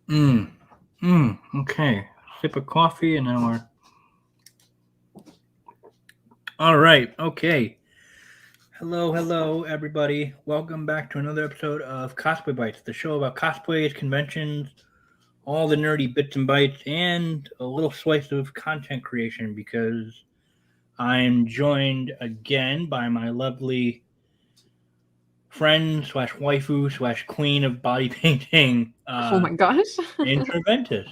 Mm. Okay. Sip of coffee and then we're all right. Okay. Hello, everybody. Welcome back to another episode of Cosplay Bites, the show about cosplays, conventions, all the nerdy bits and bytes, and a little slice of content creation because I'm joined again by my lovely friend slash waifu slash queen of body painting, Oh my gosh. Intraventus.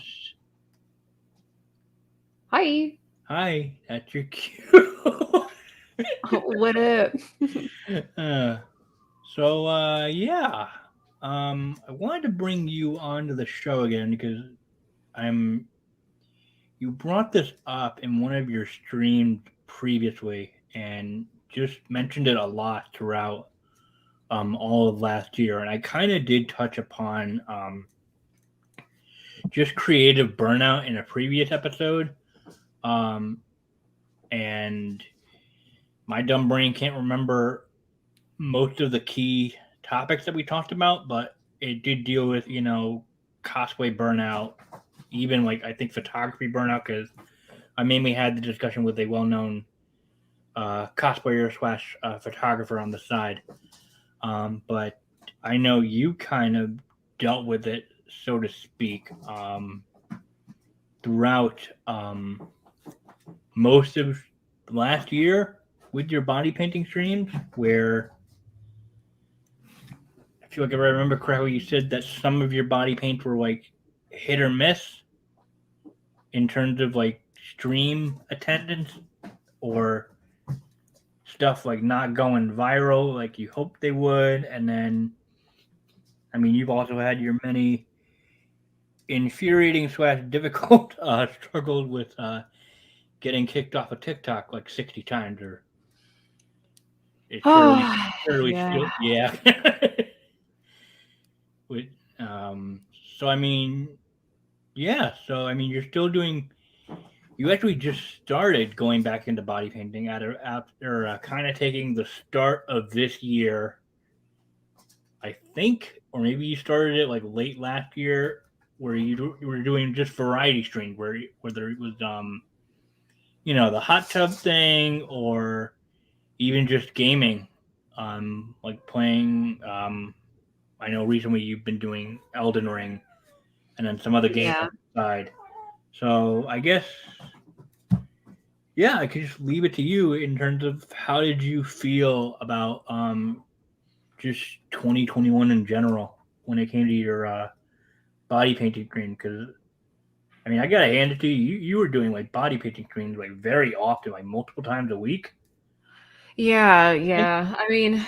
Hi. Hi, that's your cue. What up? uh, yeah. I wanted to bring you onto the show again because I'm. You brought this up in one of your streams previously, and just mentioned it a lot throughout all of last year, and I kind of did touch upon just creative burnout in a previous episode, um, and my dumb brain can't remember most of the key topics that we talked about, but it did deal with cosplay burnout, even like I think photography burnout because I mainly had the discussion with a well-known cosplayer slash photographer on the side. But I know you kind of dealt with it, so to speak, throughout most of last year with your body painting streams, where I feel like if I remember correctly, you said that some of your body paints were like hit or miss in terms of like stream attendance or stuff like not going viral like you hoped they would. And then, I mean, you've also had your many infuriating slash difficult struggles with getting kicked off of TikTok like 60 times, or it surely Yeah. still, yeah. With, um, so, I mean, yeah, so, I mean, you're still doing. You actually just started going back into body painting after kind of taking the start of this year, I think, or maybe you started it like late last year, where you were doing just variety streams, whether it was the hot tub thing or even just gaming, like playing. I know recently you've been doing Elden Ring and then some other games on Yeah. the side. So I guess yeah, I could just leave it to you in terms of how did you feel about just 2021 in general when it came to your body painting screen? Because I mean, I gotta hand it to you. You were doing like body painting screens like very often, like multiple times a week. Yeah, I think. yeah. I mean,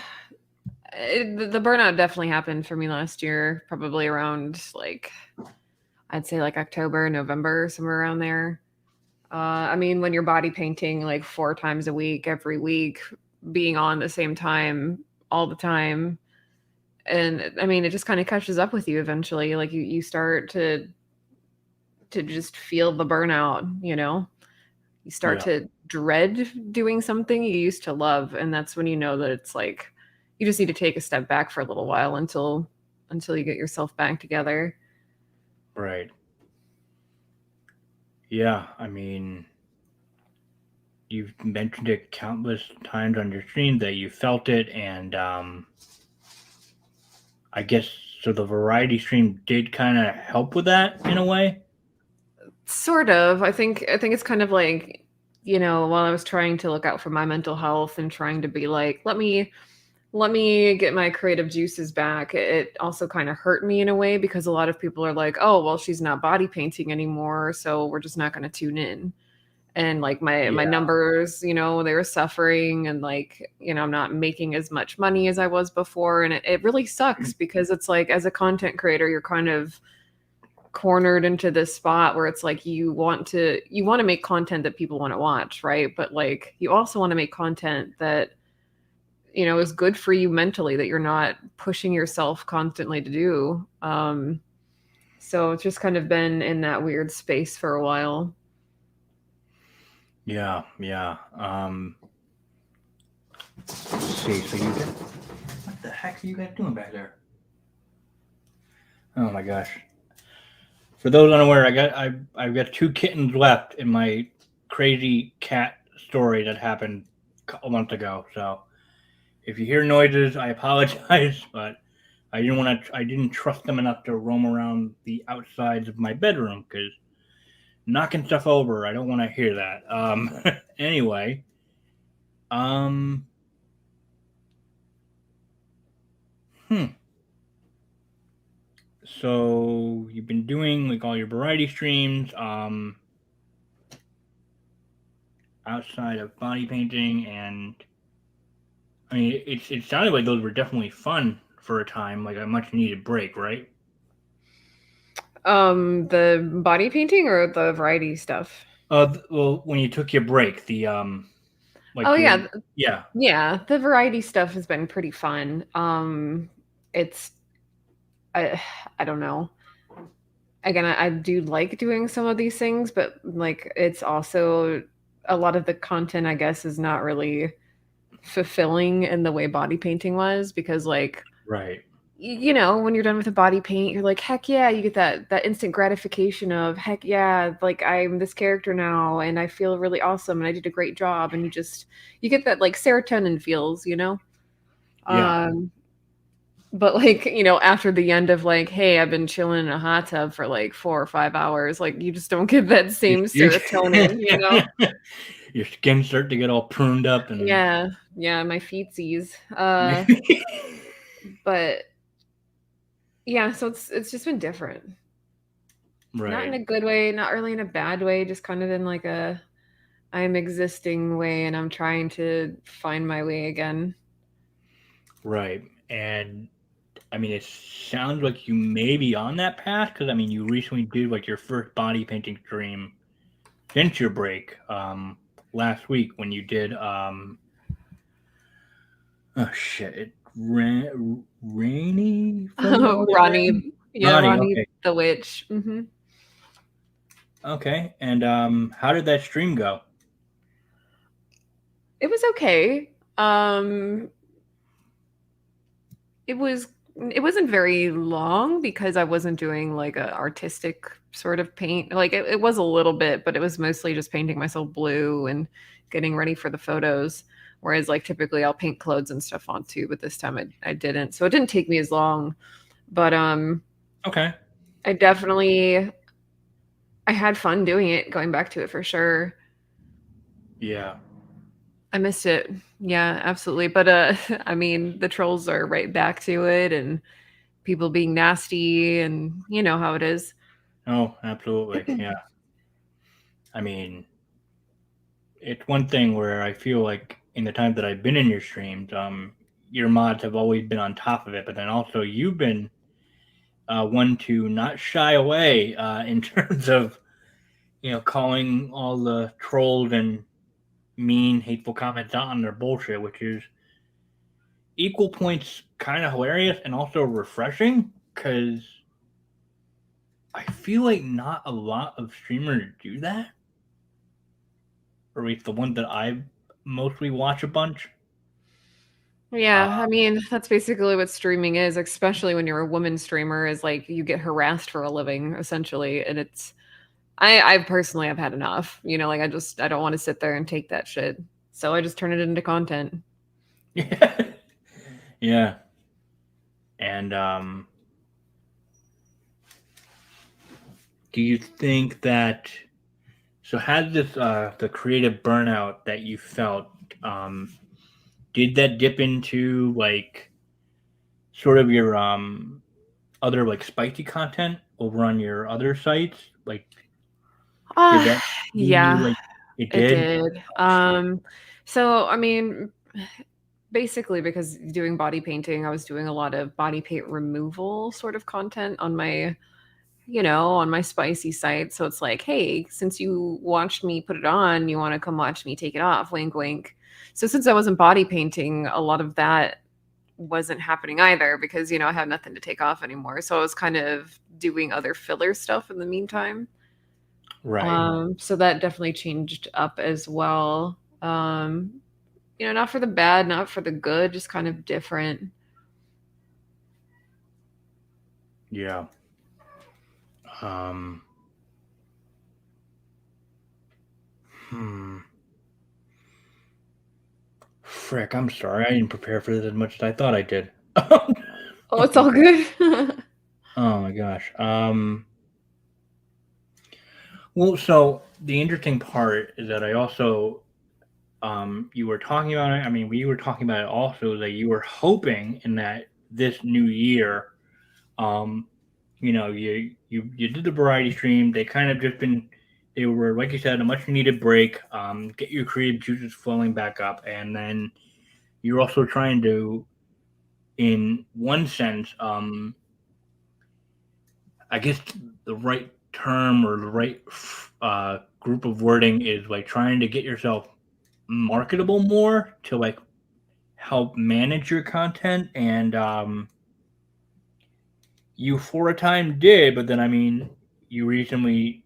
the burnout definitely happened for me last year, probably around like I'd say like October, November, somewhere around there. I mean, when you're body painting like 4 times a week, every week, being on the same time all the time, and I mean, it just kind of catches up with you eventually. Like you start to just feel the burnout, you know? You start Yeah. to dread doing something you used to love, and that's when you know that it's like you just need to take a step back for a little while until you get yourself back together. Right. Yeah. I mean, you've mentioned it countless times on your stream that you felt it, and I guess so. The variety stream did kind of help with that in a way. Sort of. I think it's kind of like, while I was trying to look out for my mental health and trying to be like, let me get my creative juices back. It also kind of hurt me in a way because a lot of people are like, "Oh, well, she's not body painting anymore, so we're just not going to tune in." And like my Yeah. numbers, they were suffering, and like, I'm not making as much money as I was before, and it really sucks because it's like as a content creator, you're kind of cornered into this spot where it's like you want to make content that people want to watch, right? But like you also want to make content that is good for you mentally, that you're not pushing yourself constantly to do. So it's just kind of been in that weird space for a while. Yeah. Yeah. Let's see. So you got what the heck are you guys doing back there? Oh my gosh. For those unaware, I've got two kittens left in my crazy cat story that happened a month ago. So if you hear noises, I apologize, but I didn't trust them enough to roam around the outsides of my bedroom because knocking stuff over, I don't want to hear that. Anyway, um, hmm. So you've been doing like all your variety streams, outside of body painting, and I mean, it sounded like those were definitely fun for a time, like a much needed break, right? The body painting or the variety stuff? Well, when you took your break, the Oh like your yeah, yeah, yeah, the variety stuff has been pretty fun. It's I I don't know. Again, I do like doing some of these things, but like it's also a lot of the content, I guess, is not really fulfilling in the way body painting was because like right, you know, when you're done with a body paint, you're like, heck yeah, you get that instant gratification of heck yeah, like I'm this character now and I feel really awesome and I did a great job and you get that like serotonin feels, you know? yeah. Um but like, you know, after the end of like, hey, I've been chilling in a hot tub for like 4 or 5 hours, like you just don't get that same You, serotonin, you know? your skin start to get all pruned up and Yeah, yeah, my feetsies. But yeah, so it's just been different. Not in right, a good way, not really in a bad way, just kind of in like a I'm existing way and I'm trying to find my way again. right, and I mean, it sounds like you may be on that path because I mean, you recently did like your first body painting stream since your break last week when you did oh shit, Rainy from Neverland. Ronnie, yeah, Ronnie, Ronnie okay, the witch. okay, and how did that stream go? It was okay. It was it wasn't very long because I wasn't doing like a artistic sort of paint. Like it was a little bit, but it was mostly just painting myself blue and getting ready for the photos. Whereas like typically I'll paint clothes and stuff on too, but this time I didn't. So it didn't take me as long. But Okay, I definitely I had fun doing it, going back to it for sure. yeah, I missed it. Yeah, absolutely. But I mean, the trolls are right back to it and people being nasty and you know how it is. oh, absolutely, yeah. I mean, it's one thing where I feel like in the time that I've been in your streams, your mods have always been on top of it, but then also you've been one to not shy away in terms of calling all the trolls and mean, hateful comments out on their bullshit, which is equal points kind of hilarious and also refreshing because I feel like not a lot of streamers do that, or at least the ones that I mostly watch a bunch. Yeah, Uh, I mean, that's basically what streaming is, especially when you're a woman streamer, is like you get harassed for a living, essentially. And it's I personally have had enough. You know, like I don't want to sit there and take that shit. So I just turn it into content. yeah, yeah, and do you think that so had this the creative burnout that you felt um did that dip into like sort of your other like spicy content over on your other sites? Like did Ah, that mean you yeah, like it it did? did. Oh shit. So I mean, basically because doing body painting, I was doing a lot of body paint removal sort of content on my on my spicy site. So it's like, hey, since you watched me put it on, you want to come watch me take it off, wink, wink. So since I wasn't body painting, a lot of that wasn't happening either because, I had nothing to take off anymore. So I was kind of doing other filler stuff in the meantime. Right. So that definitely changed up as well. Not for the bad, not for the good, just kind of different. Yeah. Um, hmm. Frick, I'm sorry. I didn't prepare for this as much as I thought I did. Oh, it's all good. Oh my gosh. Well, so the interesting part is that I also, you were talking about it. I mean, we were talking about it also that you were hoping in that this new year, um, you did the variety stream. They kind of just been, they were like you said, a much needed break. Get your creative juices flowing back up, and then you're also trying to, in one sense, I guess the right term or the right group of wording is like trying to get yourself marketable more to like help manage your content, and you for a time did, but then I mean you recently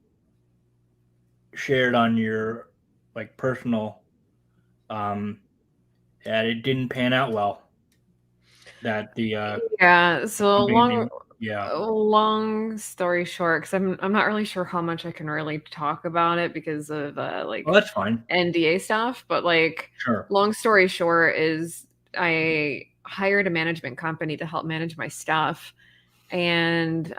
shared on your like personal um that it didn't pan out well, that the Yeah, so company name, yeah. long story short, because I'm not really sure how much I can really talk about it because of Well, like that's fine. NDA stuff, but like Sure. long story short is I hired a management company to help manage my stuff, and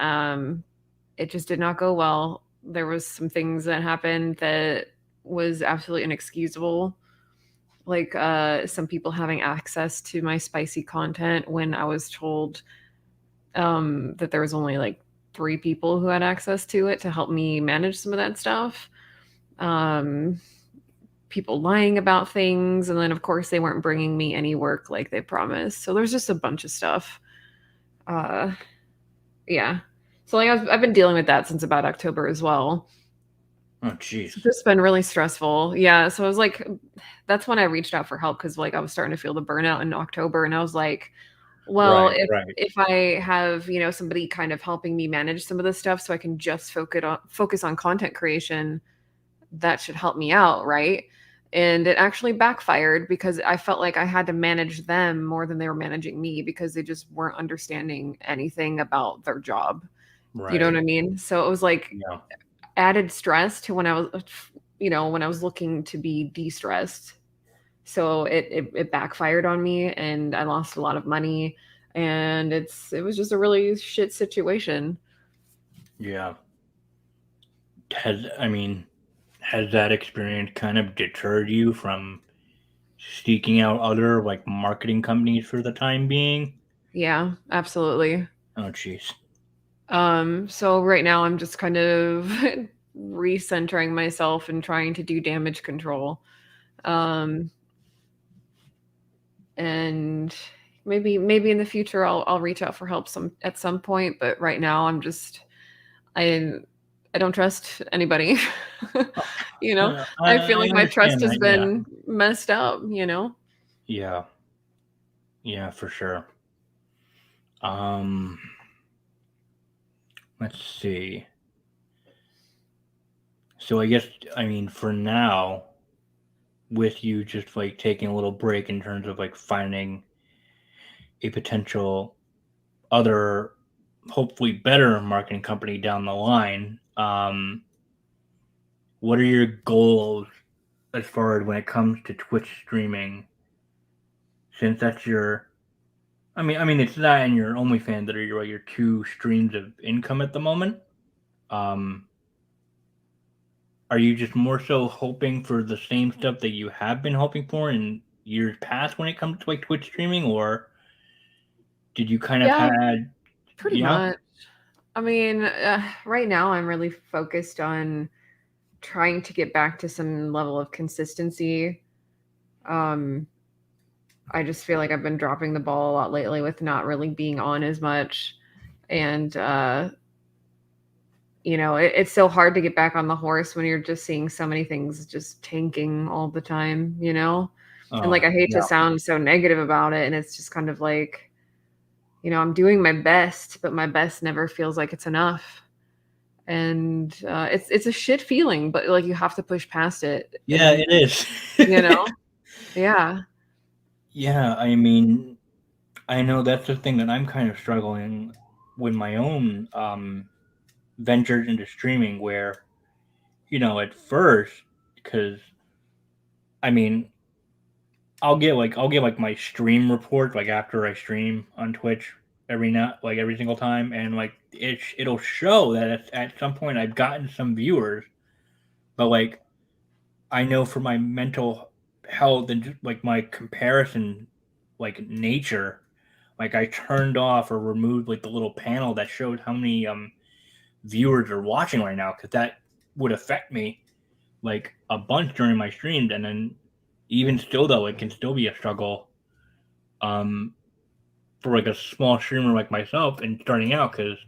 it just did not go well. There was some things that happened that was absolutely inexcusable, like some people having access to my spicy content when I was told that there was only like 3 people who had access to it to help me manage some of that stuff. Um, People lying about things, and then of course they weren't bringing me any work like they promised. So there's just a bunch of stuff. Uh, yeah. So like I've been dealing with that since about October as well. Oh jeez. It's just been really stressful. Yeah. So I was like, that's when I reached out for help because like I was starting to feel the burnout in October, and I was like, well, Right, right. if I have, somebody kind of helping me manage some of this stuff so I can just focus on content creation, that should help me out, right? And it actually backfired because I felt like I had to manage them more than they were managing me because they just weren't understanding anything about their job. You know what Right. I mean? So it was like Yeah. added stress to when I was looking to be de-stressed. So it backfired on me, and I lost a lot of money, and it was just a really shit situation. Yeah. I mean, has that experience kind of deterred you from seeking out other like marketing companies for the time being? Yeah, absolutely. Oh, jeez. So right now I'm just kind of recentering myself and trying to do damage control. Um, and maybe in the future I'll reach out for help at some point, but right now I I don't trust anybody. I feel I like my trust understand has that. Yeah. been messed up. Yeah. Yeah, for sure. Um, let's see. So I guess I mean for now, with you just like taking a little break in terms of like finding a potential other, hopefully better marketing company down the line. What are your goals as far as when it comes to Twitch streaming? Since that's your, I mean, it's that and your OnlyFans that are your two streams of income at the moment. Um, are you just more so hoping for the same stuff that you have been hoping for in years past when it comes to like Twitch streaming, or did you kind of Yeah, had, pretty yeah, much. I mean, right now I'm really focused on trying to get back to some level of consistency. Um, I just feel like I've been dropping the ball a lot lately with not really being on as much. And, it's so hard to get back on the horse when you're just seeing so many things just tanking all the time. And like, oh I hate to yeah, sound so negative about it. And it's just kind of like, I'm doing my best, but my best never feels like it's enough. And it's a shit feeling, but like you have to push past it. yeah, And, it is. you know, yeah. Yeah, I mean, I know that's the thing that I'm kind of struggling with my own. ventured into streaming where, at first, because I mean, I'll get my stream report like after I stream on Twitch every night, like every single time, and like it'll show that at some point I've gotten some viewers, but like I know for my mental health and just like my comparison, like nature, like I turned off or removed like the little panel that showed how many viewers are watching right now because that would affect me like a bunch during my streams, and then even still though it can still be a struggle um for like a small streamer like myself and starting out because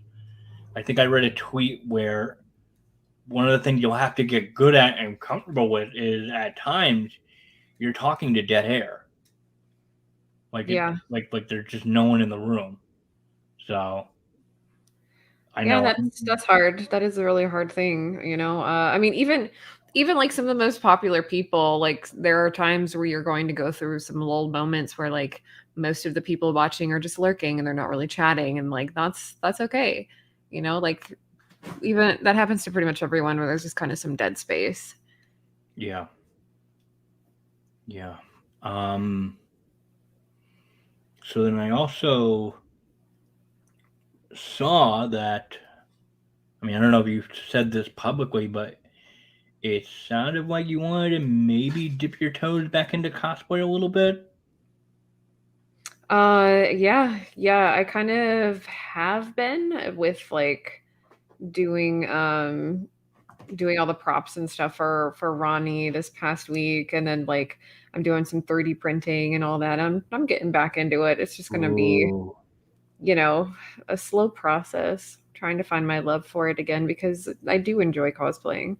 I think I read a tweet where one of the things you'll have to get good at and comfortable with is at times you're talking to dead air. Like it Yeah. like there's just no one in the room. So I Yeah, know that's hard. That is a really hard thing, you know. I mean, even like some of the most popular people, like there are times where you're going to go through some lull moments where like most of the people watching are just lurking and they're not really chatting, and like that's okay, you know. Like even that happens to pretty much everyone where there's just kind of some dead space. yeah. Yeah. Um so then I also saw that I mean I don't know if you've said this publicly, but it sounded like you wanted to maybe dip your toes back into cosplay a little bit. Yeah, I kind of have been with like doing doing all the props and stuff for Ronnie this past week, and then like I'm doing some 3D printing and all that. I'm getting back into it. It's just gonna be, Ooh. you know, a slow process trying to find my love for it again because I do enjoy cosplaying.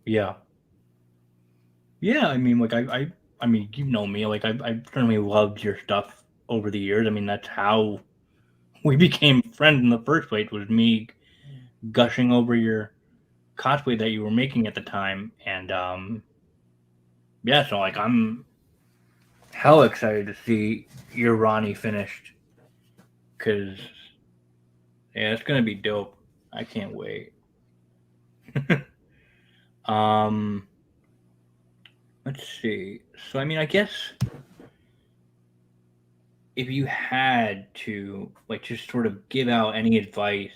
Yeah. Yeah, I mean, like I mean, you know me. Like I certainly loved your stuff over the years. I mean, that's how we became friends in the first place. Was me gushing over your cosplay that you were making at the time, and yeah. So like, I'm hell excited to see your Ronnie finished because yeah, it's gonna be dope. I can't wait. um, let's see. So I mean, I guess if you had to like just sort of give out any advice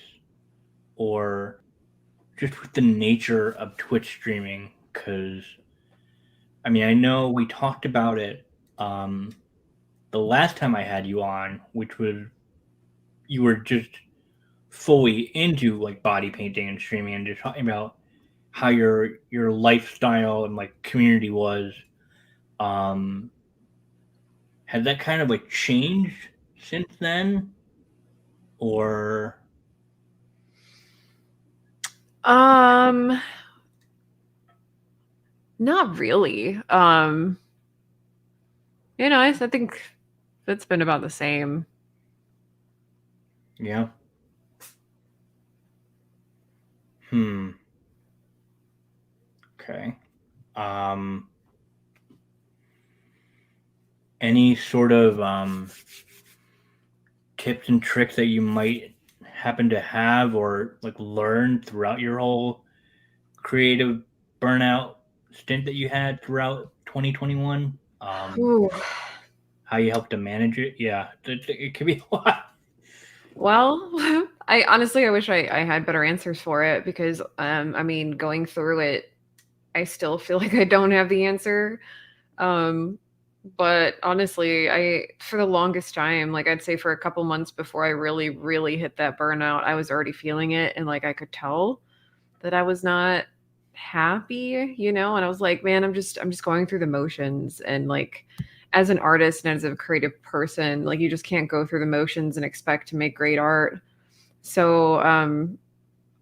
or just with the nature of Twitch streaming, because I mean I know we talked about it um the last time I had you on, which was you were just fully into like body painting and streaming and just talking about how your lifestyle and like community was. um has that kind of like changed since then, or Um, Not really. You know, I think it's been about the same. yeah? Hmm. Okay. um any sort of tips and tricks that you might happen to have or like learn throughout your whole creative burnout stint that you had throughout 2021? Whew. How you helped to manage it? Yeah, it can be a lot. Well, I honestly I wish I had better answers for it because I mean going through it I still feel like I don't have the answer. Um, but honestly, I for the longest time, like I'd say for a couple months before I really, really hit that burnout, I was already feeling it and like I could tell that I was not happy, you know, and I was like, man, I'm just going through the motions and like as an artist and as a creative person, like you just can't go through the motions and expect to make great art. So,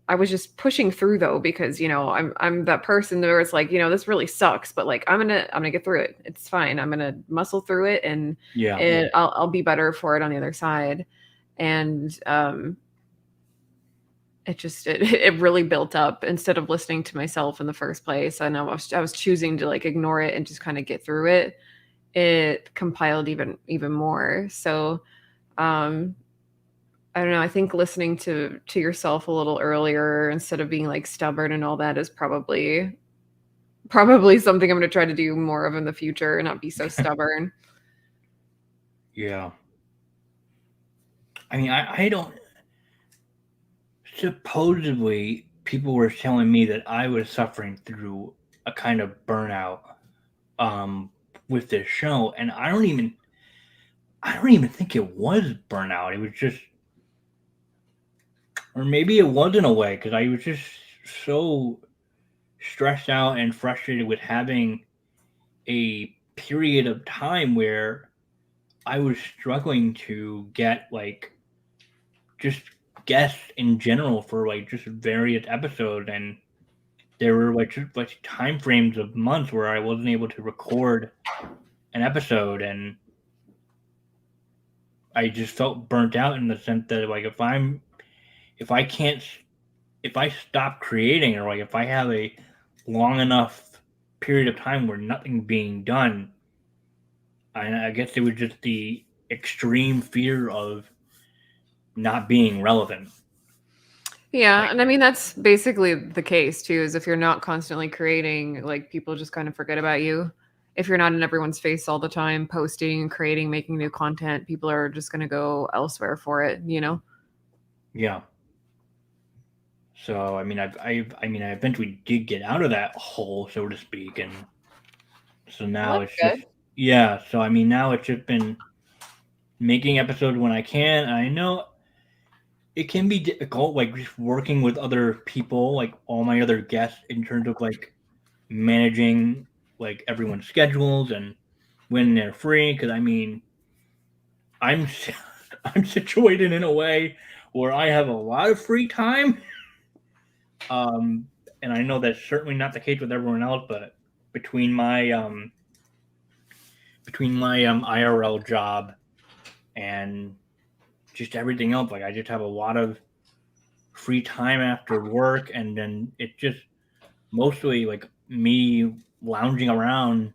I was just pushing through though because you know I'm that person where it's like you know this really sucks but like I'm gonna get through it. It's fine. I'm gonna muscle through it and Yeah, I'll be better for it on the other side. And it just it really built up instead of listening to myself in the first place. And I was choosing to like ignore it and just kind of get through it. It compiled even more. So um I don't know, I think listening to yourself a little earlier instead of being like stubborn and all that is probably something I'm going to try to do more of in the future and not be so stubborn. Yeah. I mean, I don't. Supposedly, people were telling me that I was suffering through a kind of burnout um, with this show, and I don't even think it was burnout. It was just, or maybe it was in a way, because I was just so stressed out and frustrated with having a period of time where I was struggling to get like just guests in general for like just various episodes, and there were like just like time frames of months where I wasn't able to record an episode, and I just felt burnt out in the sense that like if I can't if I stop creating, or like if I have a long enough period of time where nothing being done, I guess it was just the extreme fear of not being relevant. Yeah, Like, and I mean that's basically the case too, is if you're not constantly creating, like people just kind of forget about you. If you're not in everyone's face all the time, posting, creating, making new content, people are just going to go elsewhere for it, you know? yeah. So I mean, I mean, I eventually did get out of that hole, so to speak, and so Well, now that's it's just good. yeah. So I mean, now it's just been making episodes when I can. I know it can be difficult, like just working with other people, like all my other guests, in terms of like managing like everyone's schedules and when they're free. Because I mean, I'm I'm situated in a way where I have a lot of free time. Um, and I know that's certainly not the case with everyone else, but between my um between my IRL job and just everything else, like I just have a lot of free time after work, and then it's just mostly like me lounging around,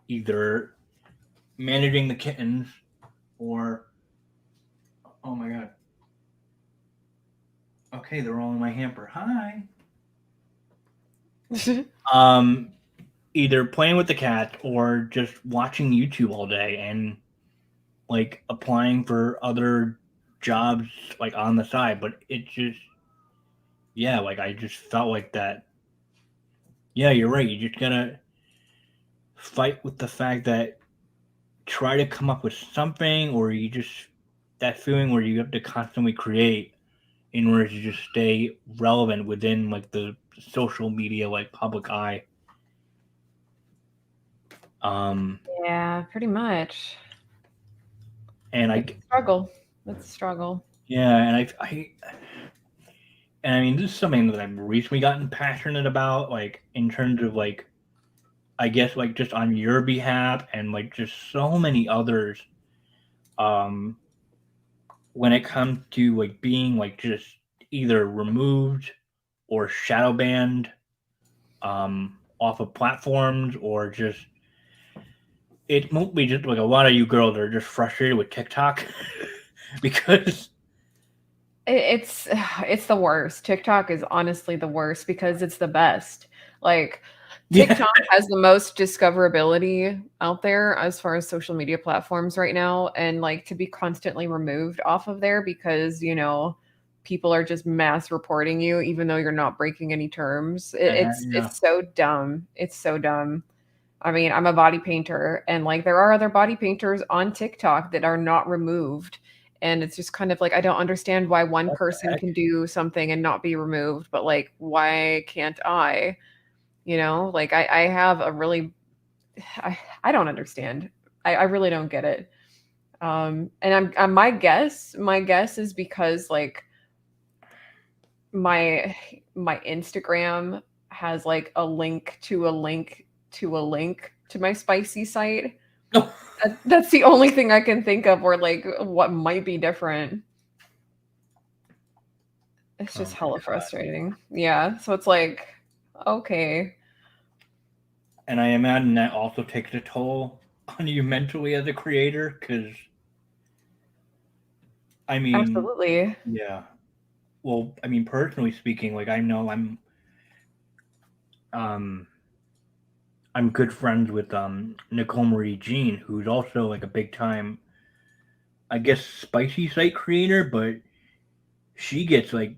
either managing the kittens or oh my god, okay, they're all in my hamper. Hi. Um, either playing with the cat or just watching YouTube all day and like applying for other jobs like on the side. But it just yeah, like I just felt like that. Yeah, you're right. You just gotta fight with the fact that try to come up with something, or you just that feeling where you have to constantly create in order to just stay relevant within like the social media like public eye. Um, Yeah, pretty much. and I It's a struggle. It's a struggle. yeah, and I mean this is something that I've recently gotten passionate about, like in terms of like I guess like just on your behalf and like just so many others. Um, when it comes to like being like just either removed or shadow banned off of platforms, or just it won't be just like a lot of you girls are just frustrated with TikTok because It's it's the worst. TikTok is honestly the worst because it's the best. Like yeah, TikTok has the most discoverability out there as far as social media platforms right now, and like to be constantly removed off of there because, you know, people are just mass reporting you even though you're not breaking any terms. yeah, It's so dumb. It's so dumb. I mean, I'm a body painter, and like there are other body painters on TikTok that are not removed. And it's just kind of like I don't understand why one what the person heck? can do something and not be removed, but like why can't I? You know, like I have a really I don't understand. I really don't get it. And I'm my guess is because like my my Instagram has like a link to a link to a link to my spicy site. No. That's the only thing I can think of where like what might be different. It's Oh just my hella god! frustrating. Yeah. So it's like, okay. And I imagine that also takes a toll on you mentally as a creator, because I mean, Absolutely. yeah. Well, I mean, personally speaking, like I know um I'm good friends with Nicole Marie Jean, who's also like a big time, I guess, spicy site creator, but she gets like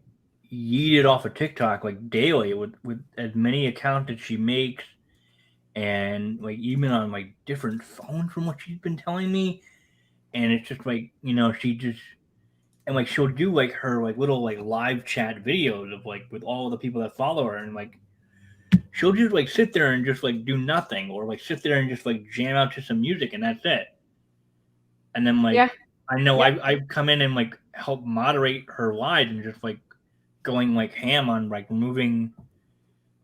yeeted off of TikTok like daily with as many accounts that she makes, and like even on like different phones from what she's been telling me. And it's just like, she just, and like she'll do like her like little like live chat videos of like with all the people that follow her, and like she'll just like sit there and just like do nothing, or like sit there and just like jam out to some music, and that's it. And then Yeah. like I know Yep. I've come in and like help moderate her live, and just like going like ham on like removing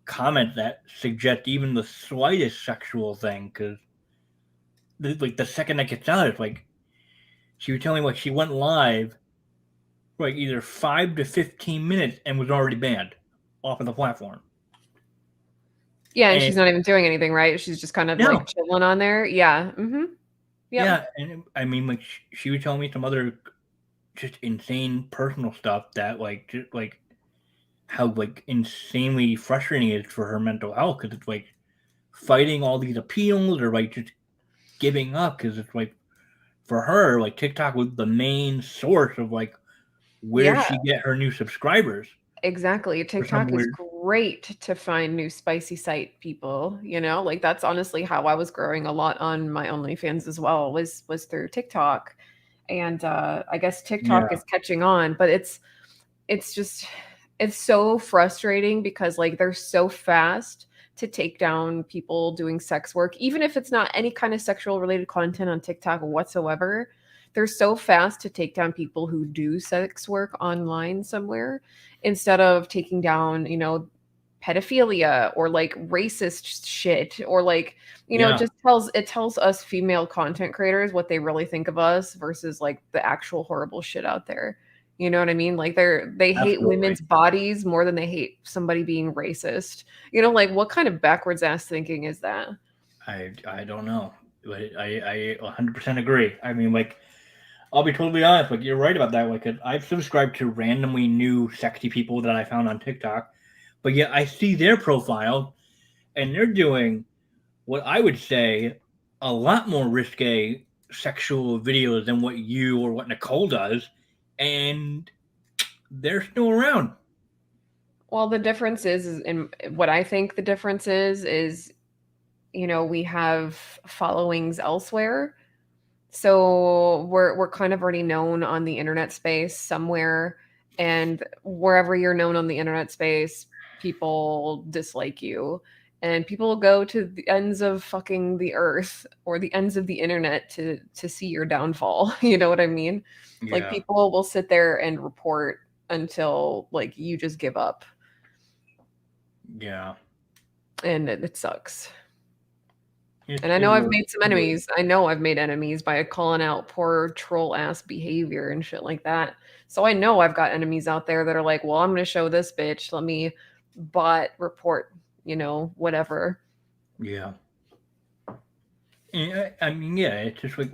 comments that suggest even the slightest sexual thing, because like the second that gets out, it's like she was telling me like she went live for like either 5 to 15 minutes and was already banned off of the platform. Yeah, and And she's not even doing anything, right? She's just kind of like no, chilling on there. Yeah. Yep. yeah, and I mean like she was telling me some other just insane personal stuff that like just like how like insanely frustrating it is for her mental health, because it's like fighting all these appeals, or like just giving up, because it's like for her like TikTok was the main source of like where Yeah. she get her new subscribers Exactly. for some TikTok is weird. great to find new spicy site people, like that's honestly how I was growing a lot on my OnlyFans as well, was through TikTok. And I guess TikTok Yeah, is catching on, but it's just it's so frustrating because like they're so fast to take down people doing sex work, even if it's not any kind of sexual related content on TikTok whatsoever. They're so fast to take down people who do sex work online somewhere instead of taking down, pedophilia or like racist shit, or like, it yeah, just tells us female content creators what they really think of us versus like the actual horrible shit out there. You know what I mean? Like they hate absolutely. women's bodies more than they hate somebody being racist. Like what kind of backwards ass thinking is that? I don't know, but I 100% agree. I mean, like, I'll be totally honest. Like, you're right about that. Like, I've subscribed to randomly new sexy people that I found on TikTok, but yet I see their profile, and they're doing what I would say a lot more risque sexual videos than what you or what Nicole does, and they're still around. Well, the difference is in what I think the difference is, we have followings elsewhere. So we're kind of already known on the internet space somewhere, and wherever you're known on the internet space, people dislike you. And people will go to the ends of fucking the earth or the ends of the internet to see your downfall. You know what I mean? Like Yeah, people will sit there and report until like you just give up, yeah. and it sucks. It And I it know I've really made some it really enemies. I know I've made enemies by calling out poor troll ass behavior and shit like that. So I know I've got enemies out there that are like, well, I'm going to show this bitch. Let me bot report, whatever. yeah. And I mean, yeah. It's just like,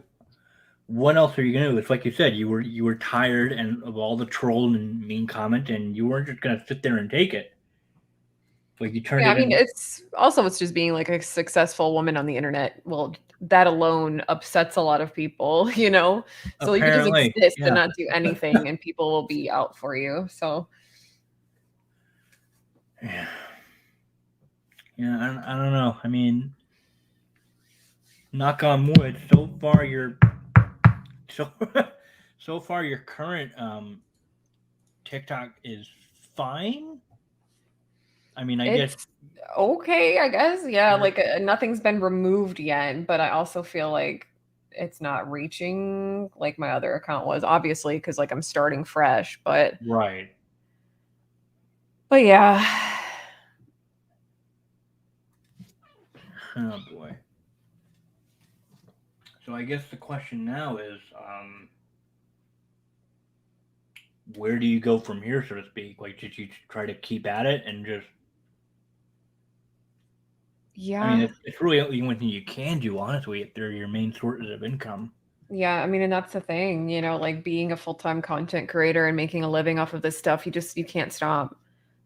what else are you gonna do? It's like you said, you were tired and of all the troll and mean comment, and you weren't just gonna sit there and take it. Like you turned Yeah, I it mean, in. it's just being like a successful woman on the internet. Well, that alone upsets a lot of people, you know? So you could just Apparently, exist and yeah, not do anything and people will be out for you. So yeah, yeah. I don't know. I mean, knock on wood. So so far your current TikTok is fine. I mean, I guess it's okay, I guess. Yeah, you're like nothing's been removed yet, but I also feel like it's not reaching like my other account was, obviously, because like I'm starting fresh. right. But yeah. Oh boy. So I guess the question now is, where do you go from here, so to speak? Like, did you try to keep at it and just? I mean, Yeah. it's really the only thing you can do, honestly, if they're your main sources of income. Yeah, I mean, and that's the thing, like being a full-time content creator and making a living off of this stuff, you can't stop.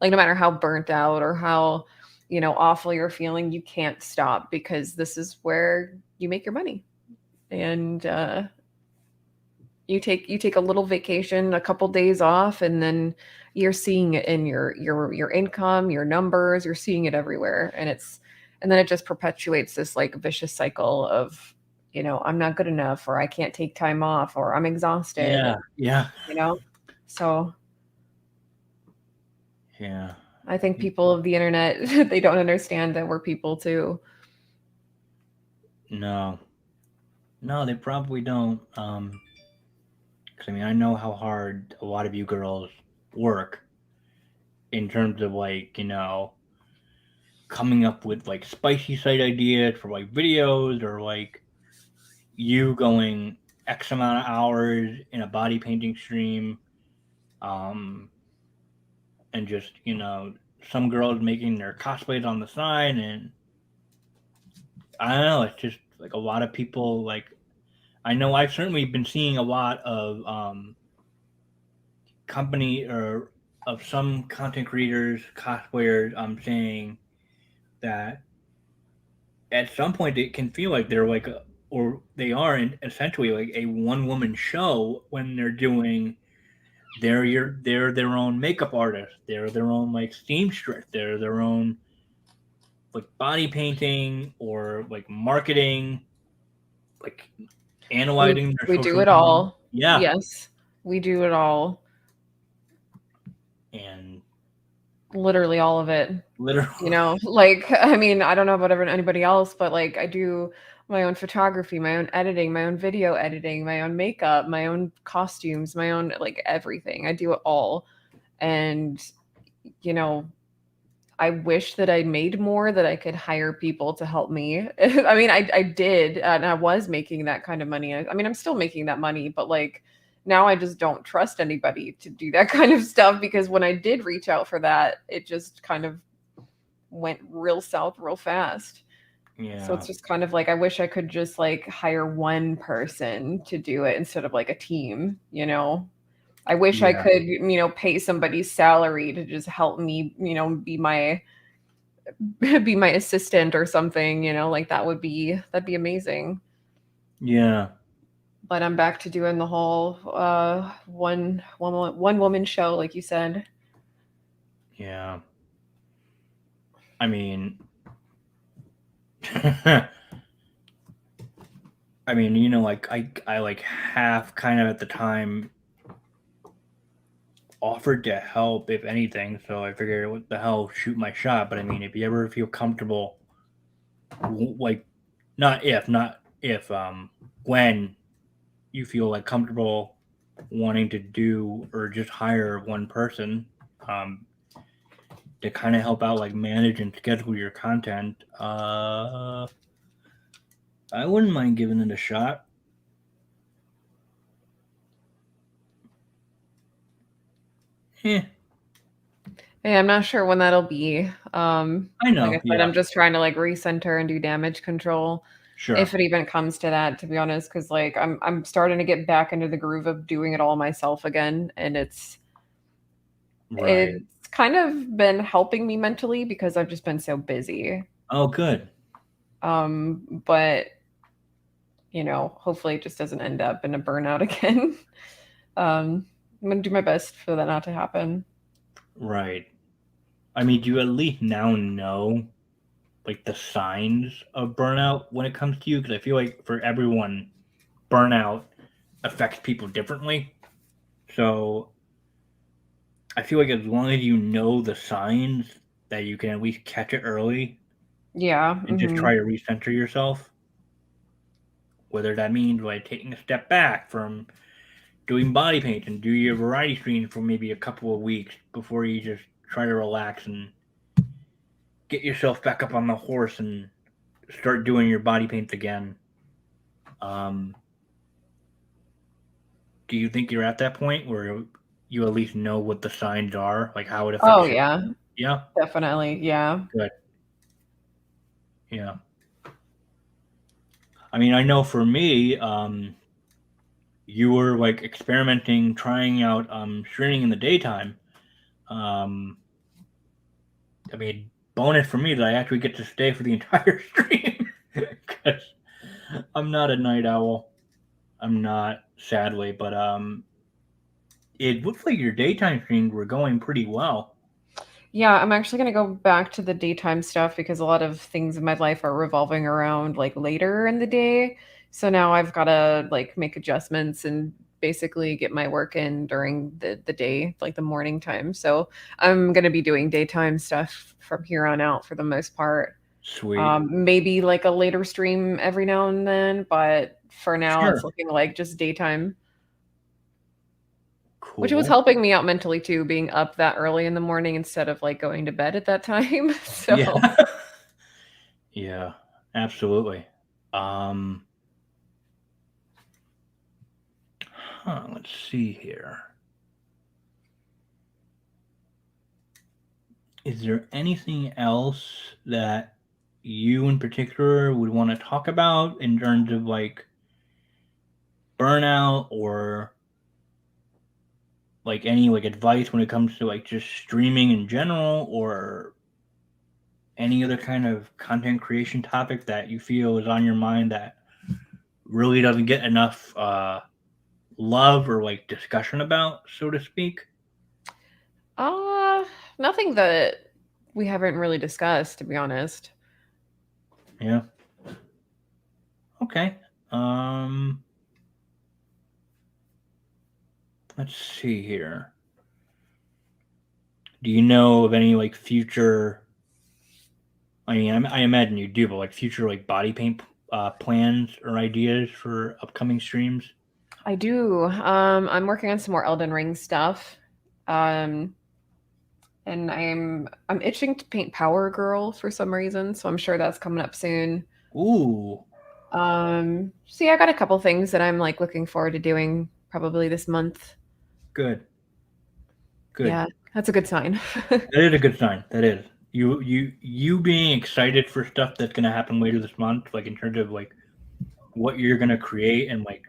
Like no matter how burnt out or how, awful you're feeling, you can't stop because this is where you make your money. And you take a little vacation, a couple days off, and then you're seeing it in your income, your numbers, you're seeing it everywhere. And then it just perpetuates this like vicious cycle of, I'm not good enough, or I can't take time off, or I'm exhausted, Yeah, yeah, you know? So yeah. I think people of the internet, they don't understand that we're people too. No, no, they probably don't. 'Cause, I mean, I know how hard a lot of you girls work in terms of like, coming up with like spicy site ideas for like videos, or like you going X amount of hours in a body painting stream. Um, and just, some girls making their cosplays on the side. And I don't know, it's just like a lot of people, like, I know I've certainly been seeing a lot of company or of some content creators, cosplayers, saying that at some point it can feel like they're like or they are essentially like a one woman show when they're doing they're their own makeup artist, they're their own like seamstress, they're their own like body painting or like marketing, like We analyzing their we do social it media. all. Yeah. Yes, we do it all. And Literally all of it. literally Like, I mean, I don't know about anybody else, but like I do my own photography, my own editing, my own video editing, my own makeup, my own costumes, my own like everything. I do it all. And, you know, I wish that I made more, that I could hire people to help me. I mean, I did, and I was making that kind of money. I mean, I'm still making that money, but like now I just don't trust anybody to do that kind of stuff because when I did reach out for that, it just kind of went real south real fast. So yeah, it's just kind of like I wish I could just like hire one person to do it instead of like a team. I wish I yeah, could, pay somebody's salary to just help me, be my assistant or something, like that'd be amazing. yeah, But I'm back to doing the whole one woman show, like you said. yeah. I mean, I mean, like I like half kind of at the time offered to help if anything, so I figured what the hell, shoot my shot. But I mean, if you ever feel comfortable, like not if when you feel like comfortable wanting to do or just hire one person um to kind of help out, like manage and schedule your content, I wouldn't mind giving it a shot. Yeah, Hey, I'm not sure when that'll be. I Like know. I said, Yeah, I'm just trying to like recenter and do damage control, sure. if it even comes to that, to be honest, because like I'm starting to get back into the groove of doing it all myself again, and Right. it's kind of been helping me mentally because I've just been so busy. Oh, good. But hopefully it just doesn't end up in a burnout again. I'm gonna do my best for that not to happen. Right. I mean, do you at least now know like the signs of burnout when it comes to you? Because I feel like for everyone, burnout affects people differently. So I feel like as long as you know the signs, that you can at least catch it early Yeah. and just Hmm. try to recenter yourself. Whether that means like taking a step back from doing body paint and do your variety stream for maybe a couple of weeks before you just try to relax and get yourself back up on the horse and start doing your body paints again. Um, do you think you're at that point where you at least know what the signs are, like how it Oh affects your? yeah, Yeah, definitely. Yeah. good. Yeah. I mean, I know for me, you were like experimenting, trying out streaming in the daytime. I mean, bonus for me that I actually get to stay for the entire stream because I'm not a night owl. I'm not, sadly, but it looks like your daytime streams were going pretty well. Yeah, I'm actually going to go back to the daytime stuff because a lot of things in my life are revolving around like later in the day. So now I've got to like make adjustments and basically get my work in during the day, like the morning time. So I'm going to be doing daytime stuff from here on out for the most part. Sweet. Maybe like a later stream every now and then, but for now Sure. it's looking like just daytime, which was Cool. helping me out mentally too, being up that early in the morning instead of like going to bed at that time. Yeah. So Yeah, absolutely. Um, let's see here. Is there anything else that you in particular would want to talk about in terms of like burnout or like any like advice when it comes to like just streaming in general or any other kind of content creation topic that you feel is on your mind that really doesn't get enough love or like discussion about, so to speak? Uh, nothing that we haven't really discussed, to be honest. Yeah. Okay. Um, let's see here. Do you know of any like future? I mean, I imagine you do, but like future like body paint plans or ideas for upcoming streams? I do. I'm working on some more Elden Ring stuff. Um, and I'm itching to paint Power Girl for some reason, so I'm sure that's coming up soon. Ooh, So yeah, I got a couple things that I'm like looking forward to doing probably this month. good, good. Yeah, that's a good sign. That is a good sign. That is you being excited for stuff that's gonna happen later this month, like in terms of like what you're gonna create and like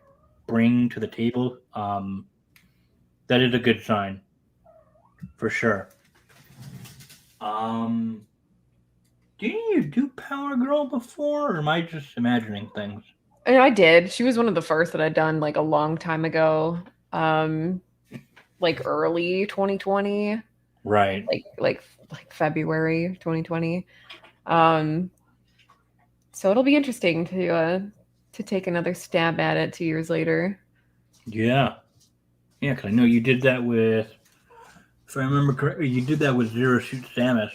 bring to the table. That is a good sign for sure. Um, didn't you do Power Girl before, or am I just imagining things? And I did. She was one of the first that I'd done like a long time ago. Um, like early 2020, Right. like February 2020. Um, so it'll be interesting to take another stab at it 2 years later. Yeah. Yeah, because I know you did that with, if I remember correctly, you did that with Zero Suit Samus.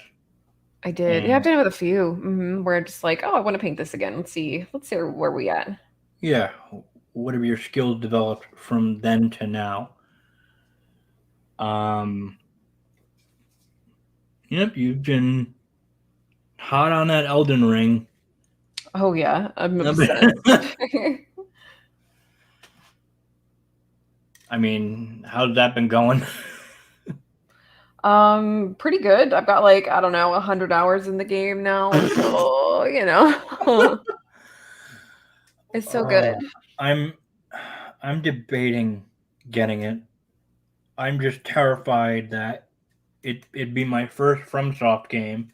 I did. Yeah, I've And done it with a few. Where I'm just like, oh, I want to paint this again. Let's see where we at. yeah, whatever your skills developed from then to now. Um, yep, you've been hot on that Elden Ring. Oh yeah, I'm obsessed. I mean, how's that been going? Pretty good. I've got like, I don't know, 100 hours in the game now, so it's so good. Uh, I'm I'm debating getting it. I'm just terrified that it'd be my first FromSoft game,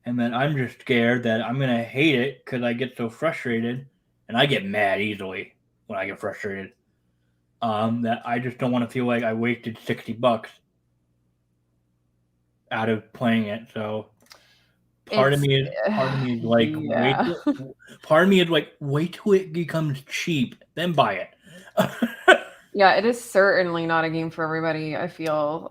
and then I'm just scared that I'm gonna hate it because I get so frustrated, and I get mad easily when I get frustrated. That I just don't want to feel like I wasted $60 out of playing it. So It's part of me is like yeah. part of me is like wait till it becomes cheap, then buy it. Yeah, it is certainly not a game for everybody, I feel.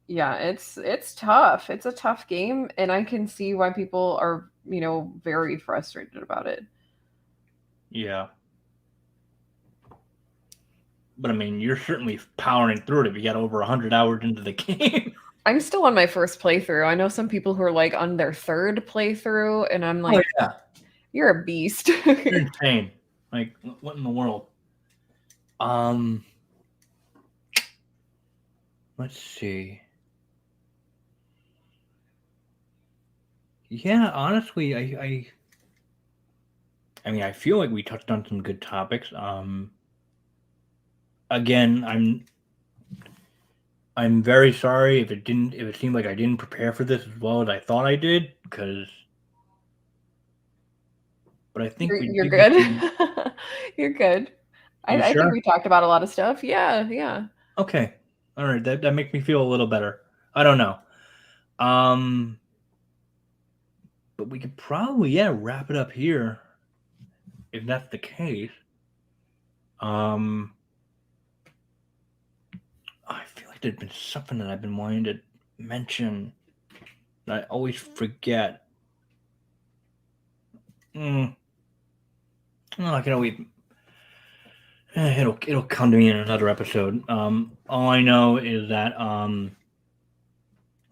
Yeah, it's tough. It's a tough game, and I can see why people are, very frustrated about it. Yeah, but I mean, you're certainly powering through it if you got over 100 hours into the game. I'm still on my first playthrough. I know some people who are like on their third playthrough, and I'm Oh like, yeah, you're a beast. you're insane. Like, what in the world? Um, let's see. Yeah, honestly, I mean, I feel like we touched on some good topics. Again, I'm very sorry if it seemed like I didn't prepare for this as well as I thought I did, but I think we You're did get good. some. You're good. You I think sure? we talked about a lot of stuff. Yeah, yeah. Okay. All right. That makes me feel a little better. I don't know. Um, but we could probably wrap it up here if that's the case. Um, I feel like there's been something that I've been wanting to mention that I always forget. Mm, well, I can always. It'll come to me in another episode. All I know is that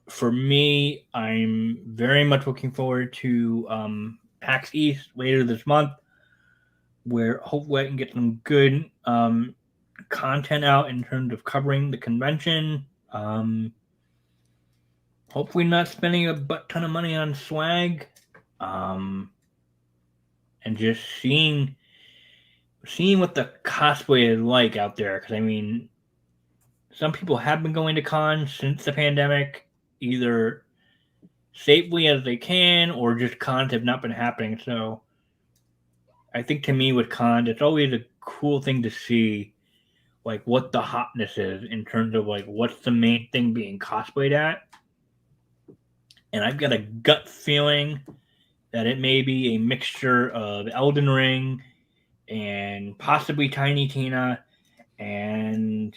for me, I'm very much looking forward to PAX East later this month, where hopefully I can get some good content out in terms of covering the convention. Hopefully, not spending a butt ton of money on swag, um, and just seeing what the cosplay is like out there. Because I mean, some people have been going to cons since the pandemic, either safely as they can or just cons have not been happening. So I think to me with cons, it's always a cool thing to see like what the hotness is in terms of like what's the main thing being cosplayed at. And I've got a gut feeling that it may be a mixture of Elden Ring and possibly Tiny Tina and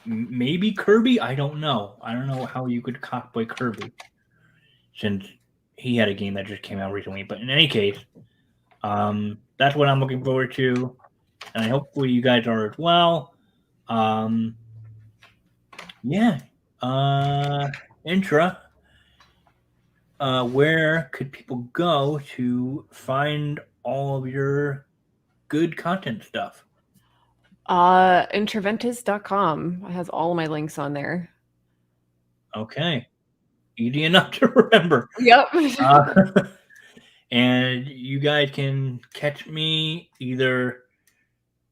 maybe Kirby. I don't know. I don't know how you could cosplay Kirby since he had a game that just came out recently. But in any case, that's what I'm looking forward to, and hopefully you guys are as well. Um, yeah. Intra. Where could people go to find all of your good content stuff? Intraventus.com has all my links on there. Okay, easy enough to remember. Yep. Uh, and you guys can catch me either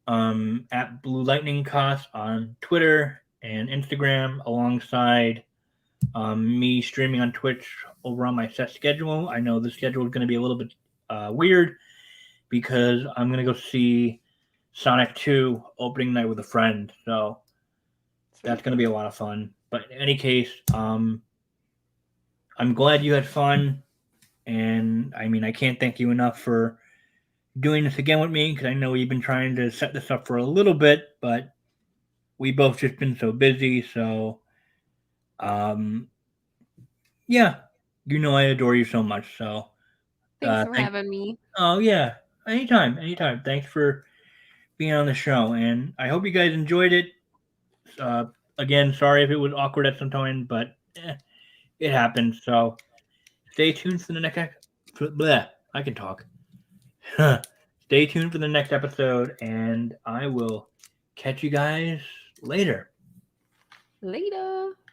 at Blue Lightning Cost on Twitter and Instagram, alongside me streaming on Twitch over on my set schedule. I know the schedule is going to be a little bit weird because I'm going to go see Sonic 2 opening night with a friend. So that's going to be a lot of fun. But in any case, I'm glad you had fun. And I mean, I can't thank you enough for doing this again with me because I know we've been trying to set this up for a little bit, but we both just been so busy. So, um, yeah, I adore you so much. So, Thanks for thank. having me. Oh yeah, anytime, anytime. Thanks for being on the show, and I hope you guys enjoyed it. Uh, Again, sorry if it was awkward at some time, but it happens. So, stay tuned for the next. Bleh, I can talk. Stay tuned for the next episode, and I will catch you guys later. Later.